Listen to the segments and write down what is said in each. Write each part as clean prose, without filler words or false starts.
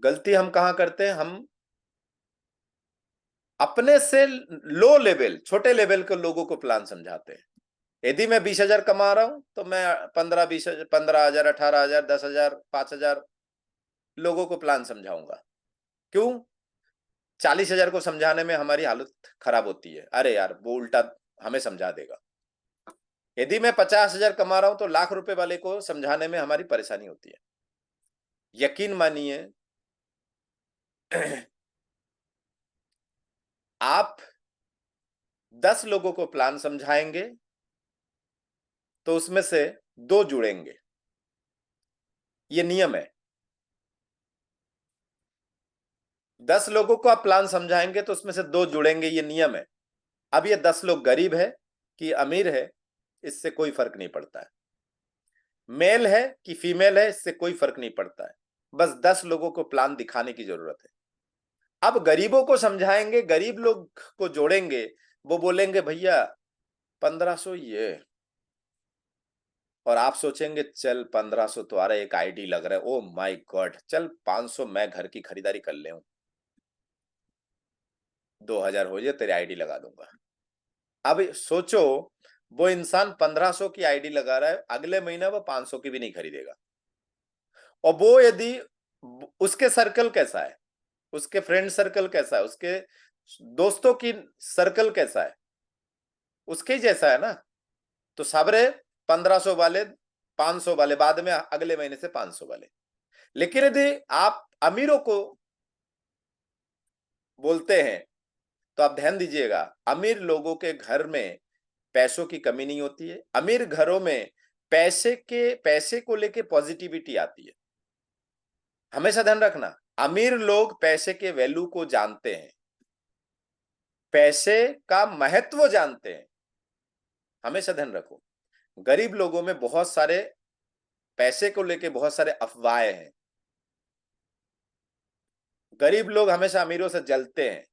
गलती हम कहाँ करते हैं, हम अपने से लो लेवल, छोटे लेवल के लोगों को प्लान समझाते हैं। यदि मैं 20,000 कमा रहा हूं तो मैं 15,000 18,000 10,000 5,000 लोगों को प्लान समझाऊंगा। क्यों? 40,000 को समझाने में हमारी हालत खराब होती है, अरे यार वो उल्टा हमें समझा देगा। यदि मैं 50,000 कमा रहा हूं तो लाख रुपए वाले को समझाने में हमारी परेशानी होती है। यकीन मानिए, आप 10 लोगों को प्लान समझाएंगे तो उसमें से 2 जुड़ेंगे, ये नियम है। 10 लोगों को आप प्लान समझाएंगे तो उसमें से 2 जुड़ेंगे, ये नियम है। अब ये 10 लोग गरीब है कि अमीर है, इससे कोई फर्क नहीं पड़ता है। मेल है कि फीमेल है, इससे कोई फर्क नहीं पड़ता है। बस 10 लोगों को प्लान दिखाने की जरूरत है। अब गरीबों को समझाएंगे, गरीब लोग को जोड़ेंगे, वो बोलेंगे भैया 1500 ये, और आप सोचेंगे चल 1500 तो आ रहा है, एक आईडी लग रहा है, ओ माय गॉड, चल 500 मैं घर की खरीदारी कर ले, 2,000 हो जाए तेरी आईडी लगा दूंगा। अब सोचो, वो इंसान 1500 की आईडी लगा रहा है, अगले महीने वो 500 की भी नहीं खरीदेगा। और वो यदि, उसके सर्कल कैसा है, उसके फ्रेंड सर्कल कैसा है, उसके दोस्तों की सर्कल कैसा है, उसके ही जैसा है ना। तो सबरे 1500 वाले, 500 वाले, बाद में अगले महीने से 500 वाले। लेकिन यदि आप अमीरों को बोलते हैं तो आप ध्यान दीजिएगा, अमीर लोगों के घर में पैसों की कमी नहीं होती है। अमीर घरों में पैसे को लेके पॉजिटिविटी आती है। हमेशा ध्यान रखना, अमीर लोग पैसे के वैल्यू को जानते हैं, पैसे का महत्व जानते हैं। हमेशा ध्यान रखो, गरीब लोगों में बहुत सारे पैसे को लेके बहुत सारे अफवाहें हैं। गरीब लोग हमेशा अमीरों से जलते हैं।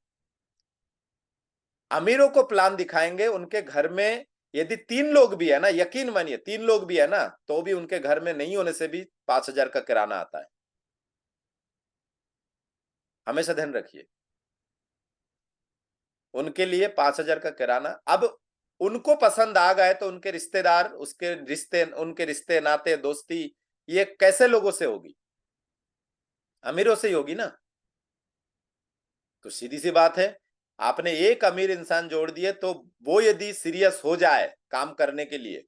अमीरों को प्लान दिखाएंगे, उनके घर में यदि 3 लोग भी है ना, यकीन मानिए 3 लोग भी है ना, तो भी उनके घर में नहीं होने से भी 5,000 का किराना आता है। हमेशा ध्यान रखिए, उनके लिए 5,000 का किराना। अब उनको पसंद आ गए तो उनके रिश्तेदार, उसके रिश्ते, उनके रिश्ते नाते दोस्ती, ये कैसे लोगों से होगी? अमीरों से ही होगी ना। तो सीधी सी बात है, आपने एक अमीर इंसान जोड़ दिए तो वो यदि सीरियस हो जाए काम करने के लिए,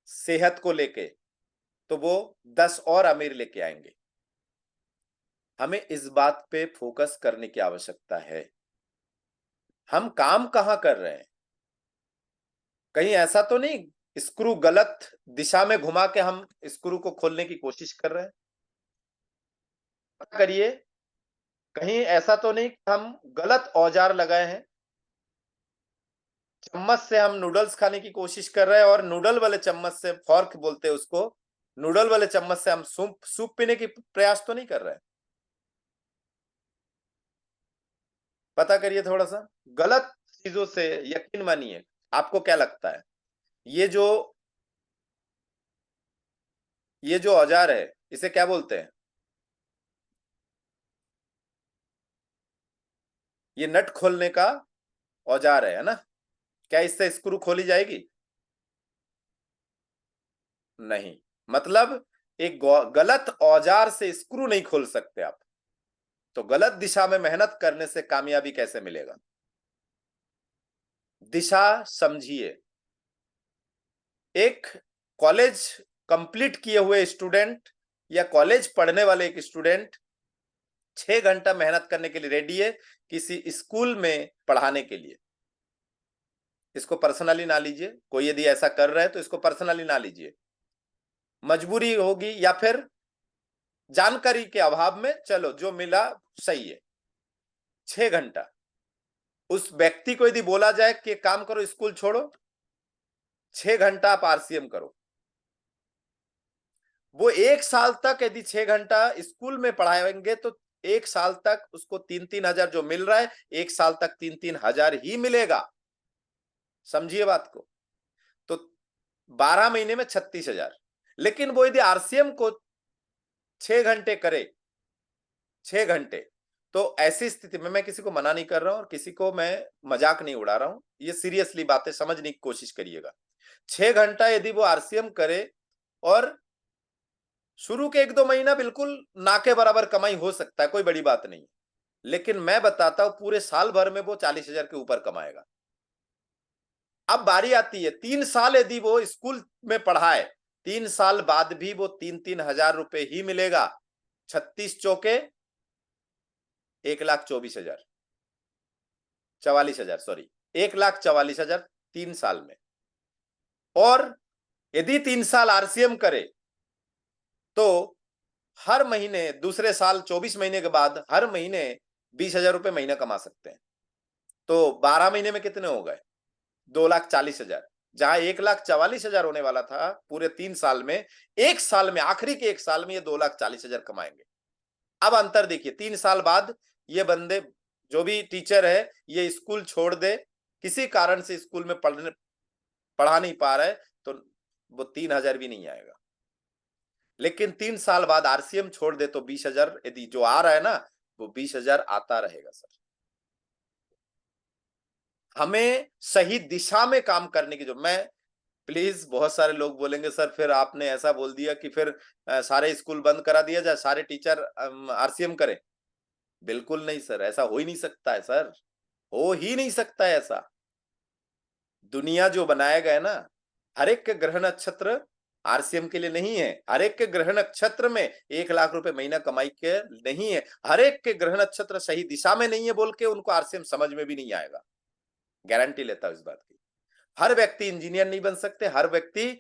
सेहत को लेके, तो वो 10 और अमीर लेके आएंगे। हमें इस बात पे फोकस करने की आवश्यकता है, हम काम कहां कर रहे हैं। कहीं ऐसा तो नहीं स्क्रू गलत दिशा में घुमा के हम स्क्रू को खोलने की कोशिश कर रहे हैं? पता करिए, कहीं ऐसा तो नहीं कि हम गलत औजार लगाए हैं। चम्मच से हम नूडल्स खाने की कोशिश कर रहे हैं और नूडल वाले चम्मच से, फॉर्क बोलते हैं उसको, नूडल वाले चम्मच से हम सूप सूप पीने की प्रयास तो नहीं कर रहे हैं? पता करिए थोड़ा सा, गलत चीजों से, यकीन मानिए। आपको क्या लगता है, ये जो ये जो औजार है, इसे क्या बोलते हैं? ये नट खोलने का औजार है ना? क्या इससे स्क्रू खोली जाएगी? नहीं। मतलब एक गलत औजार से स्क्रू नहीं खोल सकते आप। तो गलत दिशा में मेहनत करने से कामयाबी कैसे मिलेगा? दिशा समझिए। एक कॉलेज कंप्लीट किए हुए स्टूडेंट या कॉलेज पढ़ने वाले एक स्टूडेंट 6 घंटा मेहनत करने के लिए रेडी है किसी स्कूल में पढ़ाने के लिए। इसको पर्सनली ना लीजिए, कोई यदि ऐसा कर रहा है तो इसको पर्सनली ना लीजिए। मजबूरी होगी या फिर जानकारी के अभाव में, चलो जो मिला सही है। 6 घंटा उस व्यक्ति को यदि बोला जाए कि काम करो, स्कूल छोड़ो, 6 घंटा आप आरसीएम करो, वो 1 साल तक यदि 6 घंटा स्कूल में पढ़ाएंगे तो 1 साल तक उसको 3-3 हजार जो मिल रहा है, 1 साल तक 3-3 हजार ही मिलेगा। समझिए बात को। तो 12 महीने में 36,000। लेकिन वो यदि आरसीएम को 6 घंटे करे 6 घंटे। तो ऐसी स्थिति में मैं किसी को मना नहीं कर रहा हूं और किसी को मैं मजाक नहीं उड़ा रहा हूं, ये सीरियसली बातें समझने की कोशिश करिएगा। 6 घंटा यदि वो आरसीएम करे और शुरू के 1-2 महीना बिल्कुल ना के बराबर कमाई हो सकता है, कोई बड़ी बात नहीं। लेकिन मैं बताता हूं पूरे साल भर में वो 40,000 के ऊपर कमाएगा। अब बारी आती है 3 साल यदि वो स्कूल में पढ़ाए, 3 साल बाद भी वो 3-3 हजार रुपए ही मिलेगा। 36 चौके 1,24,000, 44,000 सॉरी, 1,44,000 3 साल में। और यदि 3 साल आरसीएम करे तो हर महीने दूसरे साल 24 महीने के बाद हर महीने 20,000 रुपए महीना कमा सकते हैं। तो 12 महीने में कितने हो गए? 2,40,000। जहां 1,44,000 होने वाला था पूरे 3 साल में, एक साल में, आखिरी के एक साल में ये 2,40,000 कमाएंगे। अब अंतर देखिए, 3 साल बाद ये बंदे, जो भी टीचर है, ये स्कूल छोड़ दे, किसी कारण से स्कूल में पढ़ा नहीं पा रहा है, तो वो 3,000 भी नहीं आएगा। लेकिन 3 साल बाद आरसीएम छोड़ दे तो 20,000 यदि जो आ रहा है ना, वो 20,000 आता रहेगा सर। हमें सही दिशा में काम करने की जो, मैं प्लीज, बहुत सारे लोग बोलेंगे सर फिर आपने ऐसा बोल दिया कि फिर सारे स्कूल बंद करा दिया जाए, सारे टीचर आरसीएम करें। बिल्कुल नहीं सर, ऐसा हो ही नहीं सकता है सर, हो ही नहीं सकता है ऐसा। दुनिया जो बनाया गया है ना, हर एक के ग्रह नक्षत्र आरसीएम के लिए नहीं है। हर एक के ग्रह नक्षत्र में 1 लाख रुपए महीना कमाई के नहीं है। हर एक के ग्रह नक्षत्र सही दिशा में नहीं है बोल के उनको आरसीएम समझ में भी नहीं आएगा। गारंटी लेता हूं इस बात की। हर व्यक्ति इंजीनियर नहीं बन सकते, हर व्यक्ति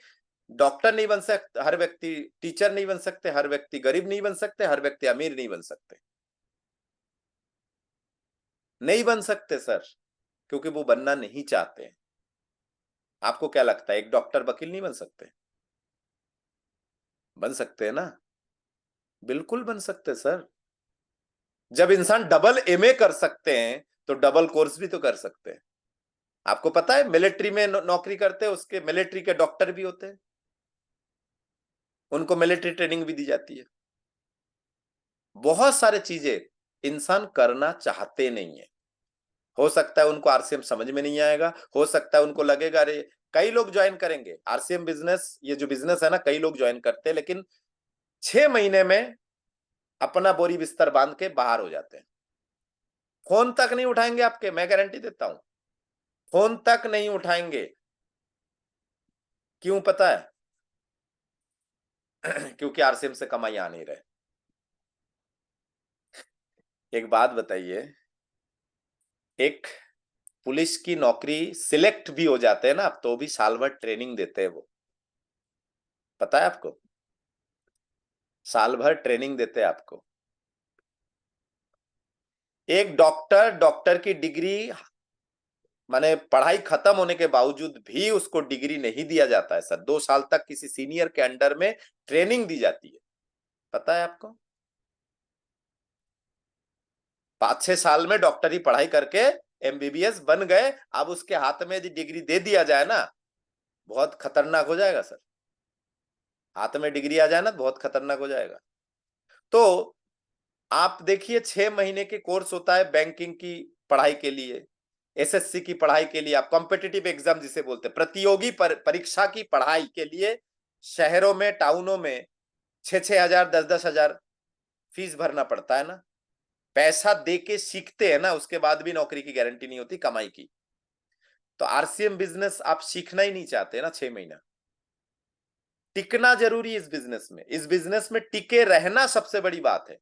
डॉक्टर नहीं बन सकते, हर व्यक्ति टीचर नहीं बन सकते, हर व्यक्ति गरीब नहीं बन सकते, हर व्यक्ति अमीर नहीं बन सकते। नहीं बन सकते सर, क्योंकि वो बनना नहीं चाहते। आपको क्या लगता है एक डॉक्टर वकील नहीं बन सकते? बन सकते हैं ना, बिल्कुल बन सकते सर। जब इंसान डबल एमए कर सकते हैं तो डबल कोर्स भी तो कर सकते हैं। आपको पता है मिलिट्री में नौकरी करते हैं, उसके मिलिट्री के डॉक्टर भी होते हैं, उनको मिलिट्री ट्रेनिंग भी दी जाती है। बहुत सारे चीजें इंसान करना चाहते नहीं है। हो सकता है उनको आरसीएम समझ में नहीं आएगा, हो सकता है उनको लगेगा अरे, कई लोग ज्वाइन करेंगे आरसीएम बिजनेस, ये जो बिजनेस है ना, कई लोग ज्वाइन करते हैं, लेकिन 6 महीने में अपना बोरी बिस्तर बांध के बाहर हो जाते हैं। फोन तक नहीं उठाएंगे आपके, मैं गारंटी देता हूं, फोन तक नहीं उठाएंगे। क्यों पता है? क्योंकि आरसीएम से कमाई आ नहीं रहे। एक बात बताइए, एक पुलिस की नौकरी सिलेक्ट भी हो जाते हैं ना, अब तो भी साल भर ट्रेनिंग देते हैं वो, पता है आपको? साल भर ट्रेनिंग देते हैं आपको। एक डॉक्टर, डॉक्टर की डिग्री माने पढ़ाई खत्म होने के बावजूद भी उसको डिग्री नहीं दिया जाता है सर। 2 साल तक किसी सीनियर के अंडर में ट्रेनिंग दी जाती है, पता है आपको? 5-6 साल में डॉक्टरी पढ़ाई करके एमबीबीएस बन गए, अब उसके हाथ में यदि डिग्री दे दिया जाए ना, बहुत खतरनाक हो जाएगा सर। हाथ में डिग्री आ जाए ना, बहुत खतरनाक हो जाएगा। तो आप देखिए, 6 महीने के कोर्स होता है बैंकिंग की पढ़ाई के लिए, एसएससी की पढ़ाई के लिए, आप कॉम्पिटिटिव एग्जाम जिसे बोलते हैं, प्रतियोगी परीक्षा की पढ़ाई के लिए शहरों में, टाउनों में 6-6 हजार, 10-10 हजार फीस भरना पड़ता है ना। पैसा दे के सीखते हैं ना, उसके बाद भी नौकरी की गारंटी नहीं होती कमाई की। तो आरसीएम बिजनेस आप सीखना ही नहीं चाहते ना, 6 महीना टिकना जरूरी है इस बिजनेस में। इस बिजनेस में टिके रहना सबसे बड़ी बात है।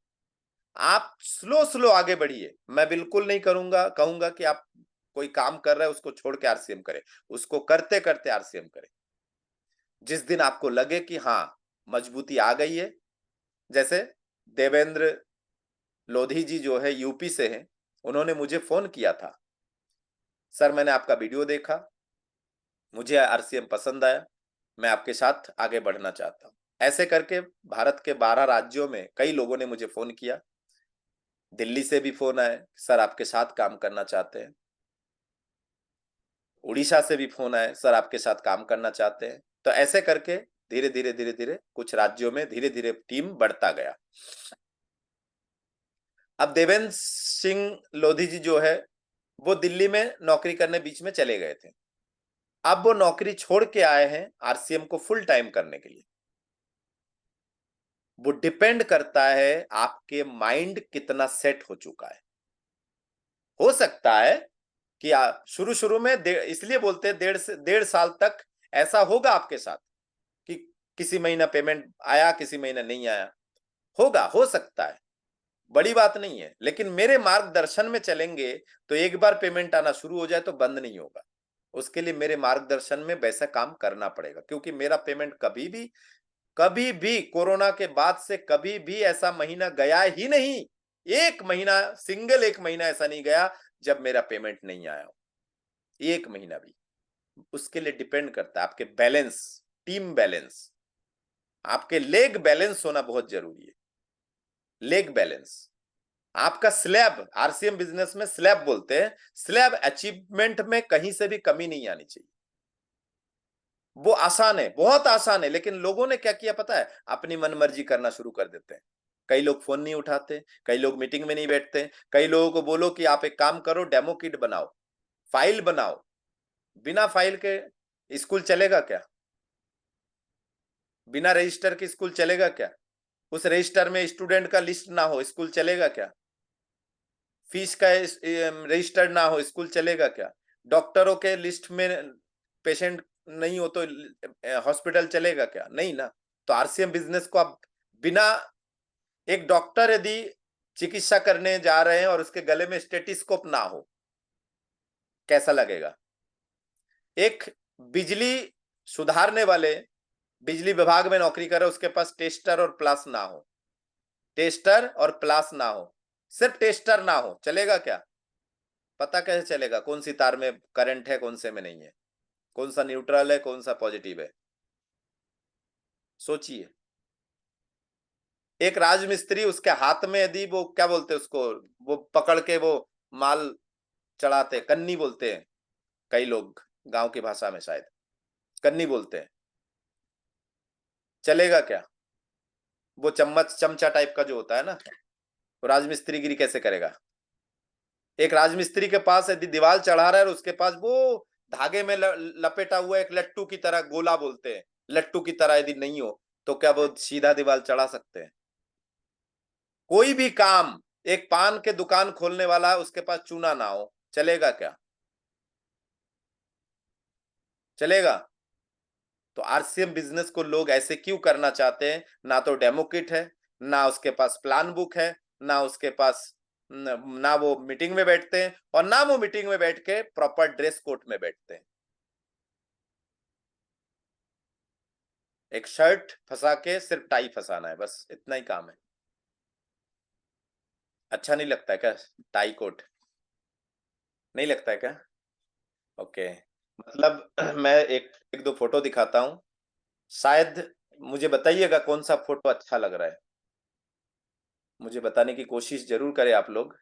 आप स्लो स्लो आगे बढ़िए। मैं बिल्कुल नहीं कहूंगा कि आप कोई काम कर रहे हैं उसको छोड़ के आरसीएम करें, उसको करते करते आरसीएम करें। जिस दिन आपको लगे कि हाँ मजबूती आ गई है, जैसे देवेंद्र लोधी जी जो है यूपी से हैं, उन्होंने मुझे फोन किया था, सर मैंने आपका वीडियो देखा, मुझे आरसीएम पसंद आया, मैं आपके साथ आगे बढ़ना चाहता हूं। ऐसे करके भारत के 12 राज्यों में कई लोगों ने मुझे फोन किया। दिल्ली से भी फोन आए, सर आपके साथ काम करना चाहते हैं। उड़ीसा से भी फोन आए, सर आपके साथ काम करना चाहते हैं। तो ऐसे करके धीरे धीरे कुछ राज्यों में धीरे धीरे टीम बढ़ता गया। अब देवेंद्र सिंह लोधी जी जो है वो दिल्ली में नौकरी करने बीच में चले गए थे। अब वो नौकरी छोड़ के आए हैं आरसीएम को फुल टाइम करने के लिए। वो डिपेंड करता है आपके माइंड कितना सेट हो चुका है। हो सकता है कि शुरू शुरू में इसलिए बोलते हैं 1.5 साल तक ऐसा होगा आपके साथ कि किसी महीना पेमेंट आया, किसी महीना नहीं आया, होगा, हो सकता है, बड़ी बात नहीं है। लेकिन मेरे मार्गदर्शन में चलेंगे तो एक बार पेमेंट आना शुरू हो जाए तो बंद नहीं होगा। उसके लिए मेरे मार्गदर्शन में वैसा काम करना पड़ेगा, क्योंकि मेरा पेमेंट कभी भी कोरोना के बाद से कभी भी ऐसा महीना गया ही नहीं। एक महीना, सिंगल एक महीना ऐसा नहीं गया जब मेरा पेमेंट नहीं आया हो, एक महीना भी। उसके लिए डिपेंड करता है आपके बैलेंस, टीम बैलेंस, आपके लेग बैलेंस होना बहुत जरूरी है। लेग बैलेंस, आपका स्लैब, आरसीएम बिजनेस में स्लैब बोलते हैं, स्लैब अचीवमेंट में कहीं से भी कमी नहीं आनी चाहिए। वो आसान है, बहुत आसान है, लेकिन लोगों ने क्या किया पता है, अपनी मनमर्जी करना शुरू कर देते हैं। कई लोग फोन नहीं उठाते, कई लोग मीटिंग में नहीं बैठते, कई लोगों को बोलो कि आप एक काम करो, डेमो किट बनाओ, फाइल बनाओ। बिना फाइल के स्कूल चलेगा क्या? बिना रजिस्टर के स्कूल चलेगा क्या? उस रजिस्टर में स्टूडेंट का लिस्ट ना हो, स्कूल चलेगा क्या? फीस का रजिस्टर्ड ना हो, स्कूल चलेगा क्या? डॉक्टरों के लिस्ट में पेशेंट नहीं हो तो हॉस्पिटल चलेगा क्या? नहीं ना। तो आरसीएम बिजनेस को आप बिना, एक डॉक्टर यदि चिकित्सा करने जा रहे हैं और उसके गले में स्टेटिस्कोप ना हो, कैसा लगेगा? एक बिजली सुधारने वाले, बिजली विभाग में नौकरी करे, उसके पास टेस्टर और प्लास ना हो, टेस्टर और प्लास ना हो, सिर्फ टेस्टर ना हो, चलेगा क्या? पता कैसे चलेगा कौन सी तार में करंट है, कौन से में नहीं है, कौन सा न्यूट्रल है, कौन सा पॉजिटिव है? सोचिए। एक राजमिस्त्री, उसके हाथ में यदि वो क्या बोलते हैं उसको, वो पकड़ के वो माल चढ़ाते, कन्नी बोलते हैं कई लोग, गांव की भाषा में शायद कन्नी बोलते हैं, चलेगा क्या? वो चम्मच चमचा टाइप का जो होता है ना, तो राजमिस्त्री गिरी कैसे करेगा? एक राजमिस्त्री के पास यदि दीवार चढ़ा रहा है और उसके पास वो धागे में लपेटा हुआ एक लट्टू की तरह, गोला बोलते हैं, लट्टू की तरह यदि नहीं हो तो क्या वो सीधा दीवार चढ़ा सकते हैं? कोई भी काम, एक पान के दुकान खोलने वाला है, उसके पास चूना ना हो, चलेगा क्या? चलेगा? तो आरसीएम बिजनेस को लोग ऐसे क्यों करना चाहते हैं? ना तो डेमो किट है, ना उसके पास प्लान बुक है, ना उसके पास ना वो मीटिंग में बैठते हैं, और ना वो मीटिंग में बैठ के प्रॉपर ड्रेस कोड में बैठते हैं। एक शर्ट फंसा के सिर्फ टाई फंसाना है, बस इतना ही काम है। अच्छा नहीं लगता है क्या टाई कोट? नहीं लगता है क्या? ओके। मतलब मैं एक एक दो फोटो दिखाता हूँ, शायद मुझे बताइएगा कौन सा फोटो अच्छा लग रहा है। मुझे बताने की कोशिश जरूर करें आप लोग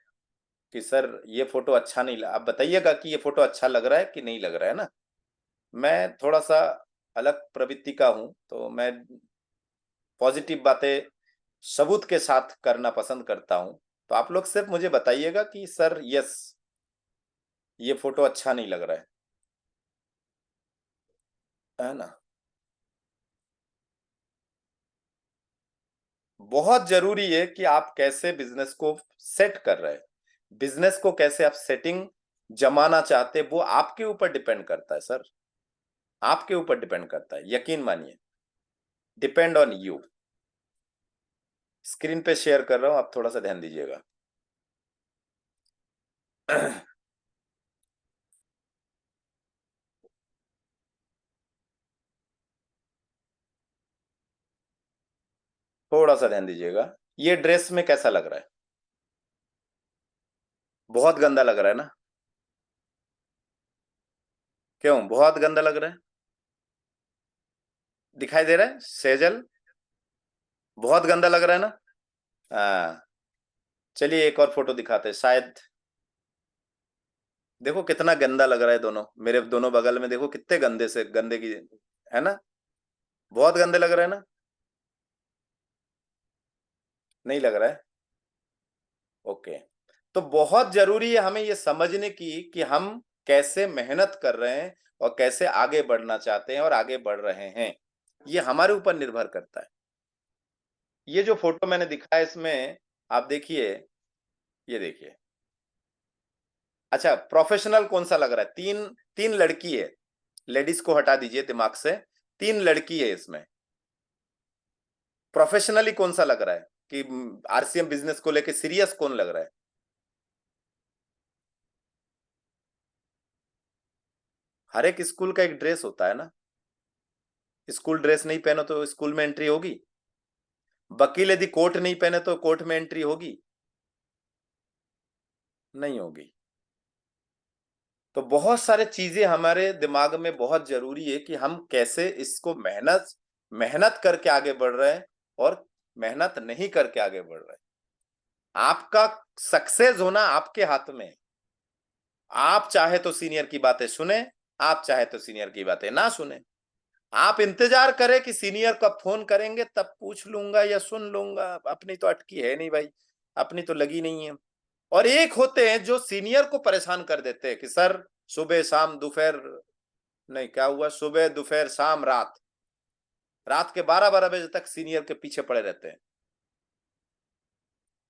कि सर ये फोटो अच्छा नहीं आप बताइएगा कि ये फोटो अच्छा लग रहा है कि नहीं लग रहा है ना। मैं थोड़ा सा अलग प्रवृत्ति का हूं, तो मैं पॉजिटिव बातें सबूत के साथ करना पसंद करता हूं। तो आप लोग सिर्फ मुझे बताइएगा कि सर यस, ये फोटो अच्छा नहीं लग रहा है ना। बहुत जरूरी है कि आप कैसे बिजनेस को सेट कर रहे हैं, बिजनेस को कैसे आप सेटिंग जमाना चाहते हैं, वो आपके ऊपर डिपेंड करता है सर, आपके ऊपर डिपेंड करता है, यकीन मानिए, डिपेंड ऑन यू। स्क्रीन पे शेयर कर रहा हूं, आप थोड़ा सा ध्यान दीजिएगा। थोड़ा सा ध्यान दीजिएगा। ये ड्रेस में कैसा लग रहा है? बहुत गंदा लग रहा है ना? क्यों बहुत गंदा लग रहा है? दिखाई दे रहा है सेजल? बहुत गंदा लग रहा है ना? हाँ। चलिए एक और फोटो दिखाते हैं, शायद। देखो कितना गंदा लग रहा है, दोनों मेरे दोनों बगल में देखो कितने गंदे से गंदे की, है ना? बहुत गंदे लग रहा है ना? नहीं लग रहा है? ओके, तो बहुत जरूरी है हमें ये समझने की कि हम कैसे मेहनत कर रहे हैं और कैसे आगे बढ़ना चाहते हैं और आगे बढ़ रहे हैं, ये हमारे ऊपर निर्भर करता है। ये जो फोटो मैंने दिखाया इसमें आप देखिए, ये देखिए। अच्छा, प्रोफेशनल कौन सा लग रहा है? तीन तीन लड़की है, लेडीज को हटा दीजिए दिमाग से, तीन लड़की है इसमें। प्रोफेशनली कौन सा लग रहा है कि आरसीएम बिजनेस को लेके सीरियस कौन लग रहा है? हर एक स्कूल का एक ड्रेस होता है ना, स्कूल ड्रेस नहीं पहनो तो स्कूल में एंट्री होगी? वकील यदि कोट नहीं पहने तो कोर्ट में एंट्री होगी? नहीं होगी। तो बहुत सारे चीजें हमारे दिमाग में बहुत जरूरी है कि हम कैसे इसको मेहनत मेहनत करके आगे बढ़ रहे हैं और मेहनत नहीं करके आगे बढ़ रहे हैं। आपका सक्सेस होना आपके हाथ में है। आप चाहे तो सीनियर की बातें सुने, आप चाहे तो सीनियर की बातें ना सुने। आप इंतजार करें कि सीनियर कब फोन करेंगे तब पूछ लूंगा या सुन लूंगा, अपनी तो अटकी है नहीं भाई, अपनी तो लगी नहीं है। और एक होते हैं जो सीनियर को परेशान कर देते हैं कि सर सुबह शाम दोपहर, नहीं क्या हुआ, सुबह दोपहर शाम रात, रात के 12-12 बजे तक सीनियर के पीछे पड़े रहते हैं।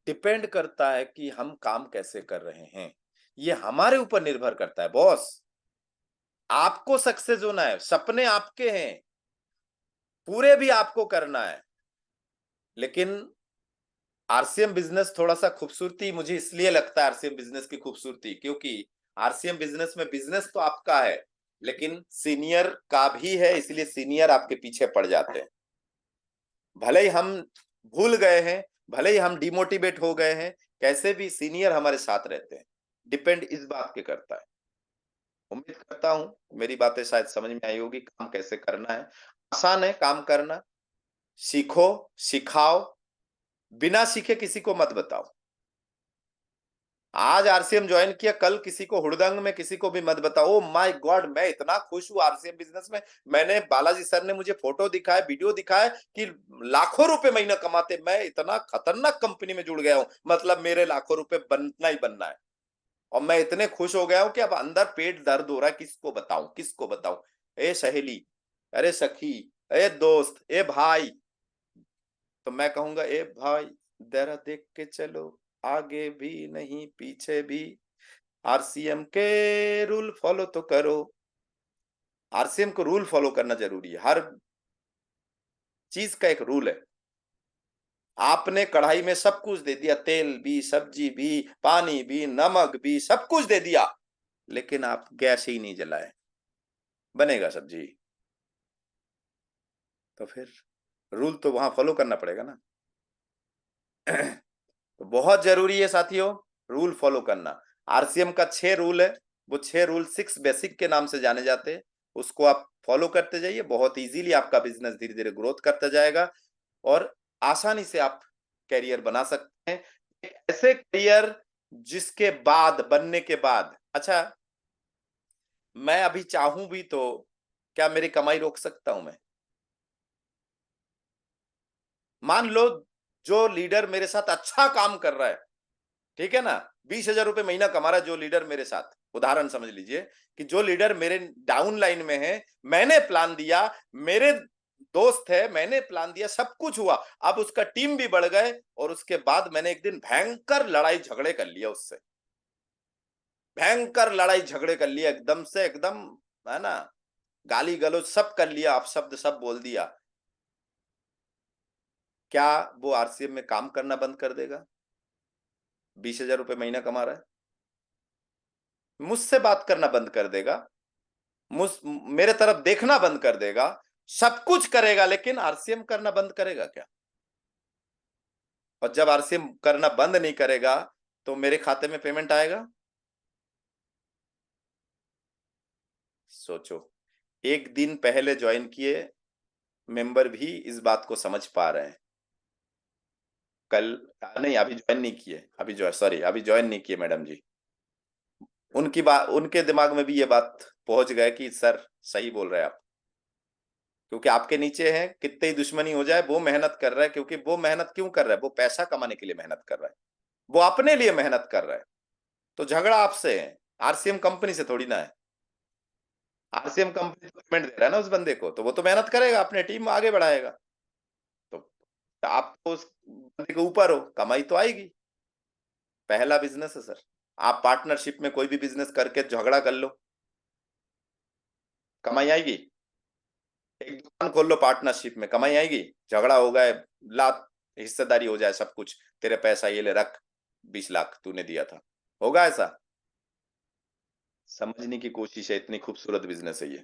डिपेंड करता है कि हम काम कैसे कर रहे हैं, ये हमारे ऊपर निर्भर करता है बॉस। आपको सक्सेस होना है, सपने आपके हैं, पूरे भी आपको करना है। लेकिन आरसीएम बिजनेस थोड़ा सा खूबसूरती मुझे इसलिए लगता है, आरसीएम बिजनेस की खूबसूरती, क्योंकि आरसीएम बिजनेस में बिजनेस तो आपका है लेकिन सीनियर का भी है, इसलिए सीनियर आपके पीछे पड़ जाते हैं। भले ही हम भूल गए हैं, भले ही हम डिमोटिवेट हो गए हैं, कैसे भी सीनियर हमारे साथ रहते हैं। डिपेंड इस बात के करता है। उम्मीद करता हूं मेरी बातें शायद समझ में आई होगी, काम कैसे करना है। आसान है काम करना, सीखो, सिखाओ, बिना सीखे किसी को मत बताओ। आज आरसीएम ज्वाइन किया, कल किसी को हुड़दंग में किसी को भी मत बताओ। ओ माय गॉड, मैं इतना खुश हूं आरसीएम बिजनेस में। मैंने बालाजी सर ने मुझे फोटो दिखाया, वीडियो दिखाया कि लाखों रुपए महीना कमाते, मैं इतना खतरनाक कंपनी में जुड़ गया हूं, मतलब मेरे लाखों रुपए बनना ही बनना है। और मैं इतने खुश हो गया हूं कि अब अंदर पेट दर्द हो रहा है, किसको बताऊं किसको बताऊं। ए सहेली, अरे सखी, ए दोस्त, ए भाई, तो मैं कहूंगा ए भाई जरा देख के चलो, आगे भी नहीं पीछे भी, आरसीएम के रूल फॉलो तो करो। आरसीएम को रूल फॉलो करना जरूरी है, हर चीज का एक रूल है। आपने कढ़ाई में सब कुछ दे दिया, तेल भी, सब्जी भी, पानी भी, नमक भी, सब कुछ दे दिया, लेकिन आप गैस ही नहीं जलाए, बनेगा सब्जी? तो फिर रूल तो वहां फॉलो करना पड़ेगा ना। तो बहुत जरूरी है साथियों, रूल फॉलो करना। आरसीएम का 6 रूल है, वो 6 रूल 6 बेसिक के नाम से जाने जाते हैं। उसको आप फॉलो करते जाइए, बहुत इजीली आपका बिजनेस धीरे धीरे ग्रोथ करता जाएगा और आसानी से आप करियर बना सकते हैं। एक ऐसे करियर जिसके बाद, बनने के बाद, अच्छा, मैं अभी चाहूं भी तो क्या मेरी कमाई रोक सकता हूं मैं? मान लो जो लीडर मेरे साथ अच्छा काम कर रहा है, ठीक है ना, 20,000 रुपए महीना कमा रहा है जो लीडर मेरे साथ, उदाहरण समझ लीजिए कि जो लीडर मेरे डाउन लाइन में है, मैंने प्लान दिया, मेरे दोस्त है, मैंने प्लान दिया, सब कुछ हुआ, अब उसका टीम भी बढ़ गए और उसके बाद मैंने एक दिन भयंकर लड़ाई झगड़े कर लिया उससे, भयंकर लड़ाई झगड़े कर लिया एकदम से, एकदम, है ना, गाली गलौज सब कर लिया, आप शब्द सब बोल दिया। क्या वो आरसीएम में काम करना बंद कर देगा? 20,000 रुपए महीना कमा रहा है, मुझसे बात करना बंद कर देगा, मुझ मेरे तरफ देखना बंद कर देगा, सब कुछ करेगा, लेकिन आरसीएम करना बंद करेगा क्या? और जब आरसीएम करना बंद नहीं करेगा तो मेरे खाते में पेमेंट आएगा? सोचो, एक दिन पहले ज्वाइन किए मेंबर भी इस बात को समझ पा रहे हैं। कल, नहीं अभी ज्वाइन नहीं किए, अभी ज्वाइन, सॉरी अभी ज्वाइन नहीं किए मैडम जी। उनकी बात, उनके दिमाग में भी ये बात पहुंच गए कि सर सही बोल रहे हैं आप, क्योंकि आपके नीचे हैं, कितनी ही दुश्मनी हो जाए वो मेहनत कर रहा है, क्योंकि वो मेहनत क्यों कर रहा है, वो पैसा कमाने के लिए मेहनत कर रहा है। वो अपने लिए मेहनत कर रहा है, तो झगड़ा आपसे है, आरसीएम कंपनी से थोड़ी ना है। आरसीएम कंपनी तो पेमेंट दे रहा है ना उस बंदे को, तो वो तो मेहनत करेगा, अपने टीम आगे बढ़ाएगा। तो आप तो उस बंदे के ऊपर हो, कमाई तो आएगी। पहला बिजनेस है सर, आप पार्टनरशिप में कोई भी बिजनेस करके झगड़ा कर लो, कमाई आएगी। एक दुकान खोल लो पार्टनरशिप में, कमाई आएगी। झगड़ा हो गया, लाख हिस्सेदारी हो जाए, सब कुछ, तेरे पैसा ये ले रख, 20 लाख तूने दिया था, होगा ऐसा? समझने की कोशिश है, इतनी खूबसूरत बिजनेस है ये।